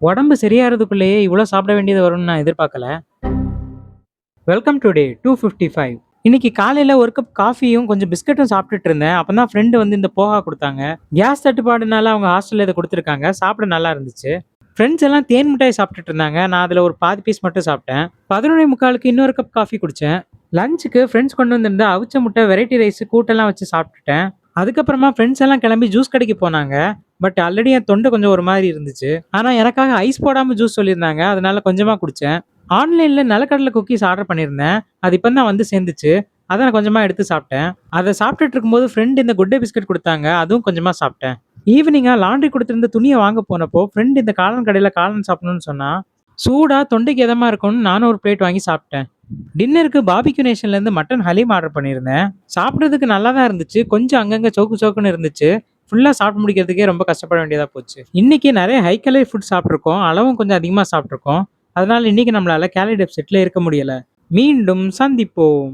உடம்பு சரியாறதுக்குள்ளேயே இவ்வளோ சாப்பிட வேண்டியது வரும்னு நான் எதிர்பார்க்கல. Welcome to day 255. இன்னைக்கு காலையில ஒரு கப் காஃபியும் கொஞ்சம் பிஸ்கட்டும் சாப்பிட்டுட்டு இருந்தேன். அப்பதான் ஃப்ரெண்டு வந்து இந்த போஹா கொடுத்தாங்க. கேஸ் தட்டுப்பாடுனால அவங்க ஹாஸ்டல்ல இதை கொடுத்துருக்காங்க. சாப்பிட நல்லா இருந்துச்சு. ஃப்ரெண்ட்ஸ் எல்லாம் தேன் மிட்டாய் சாப்பிட்டுட்டு இருந்தாங்க. நான் அதில் ஒரு பாதி பீஸ் மட்டும் சாப்பிட்டேன். 11:45க்கு இன்னொரு கப் காஃபி குடித்தேன். லஞ்சுக்கு ஃப்ரெண்ட்ஸ் கொண்டு வந்திருந்த அவிச்ச முட்டை, வெரைட்டி ரைஸ், கூட்டெல்லாம் வச்சு சாப்பிட்டுட்டேன். அதுக்கப்புறமா ஃப்ரெண்ட்ஸ் எல்லாம் கிளம்பி ஜூஸ் கடைக்கு போனாங்க. பட் ஆல்ரெடி என் தொண்டை கொஞ்சம் ஒரு மாதிரி இருந்துச்சு. ஆனால் எனக்காக ஐஸ் போடாமல் ஜூஸ் சொல்லியிருந்தாங்க. அதனால கொஞ்சமாக குடித்தேன். ஆன்லைன்ல நிலக்கடலை குக்கீஸ் ஆர்டர் பண்ணியிருந்தேன். அது இப்போ தான் வந்து சேர்ந்துச்சு. அதை நான் கொஞ்சமாக எடுத்து சாப்பிட்டேன். அதை சாப்பிட்டுட்டு இருக்கும்போது ஃப்ரெண்ட் இந்த குட் டே பிஸ்கட் கொடுத்தாங்க. அதுவும் கொஞ்சமாக சாப்பிட்டேன். ஈவினிங்கா லாண்ட்ரி கொடுத்திருந்த துணியை வாங்க போனப்போ ஃப்ரெண்ட் இந்த காளான் கடையில் காளான் சாப்பிடணும்னு சொன்னா. சூடா தொண்டைக்கு எதமா இருக்கும்னு நானும் ஒரு பிளேட் வாங்கி சாப்பிட்டேன். டின்னருக்கு பாபிக்யூ நேஷன்ல இருந்து மட்டன் ஹலீம் ஆர்டர் பண்ணியிருந்தேன். சாப்பிட்றதுக்கு நல்லா தான் இருந்துச்சு. கொஞ்சம் அங்கங்க சோக்கு சோக்குன்னு இருந்துச்சு. ஃபுல்லா சாப்பிட்டு முடிக்கிறதுக்கே ரொம்ப கஷ்டப்பட வேண்டியதா போச்சு. இன்னைக்கு நிறைய ஹை கலரி ஃபுட் சாப்பிட்ருக்கோம். அளவும் கொஞ்சம் அதிகமாக சாப்பிட்ருக்கோம். அதனால இன்னைக்கு நம்மளால கேலரி டெபிசிட்ல இருக்க முடியல. மீண்டும் சந்திப்போம்.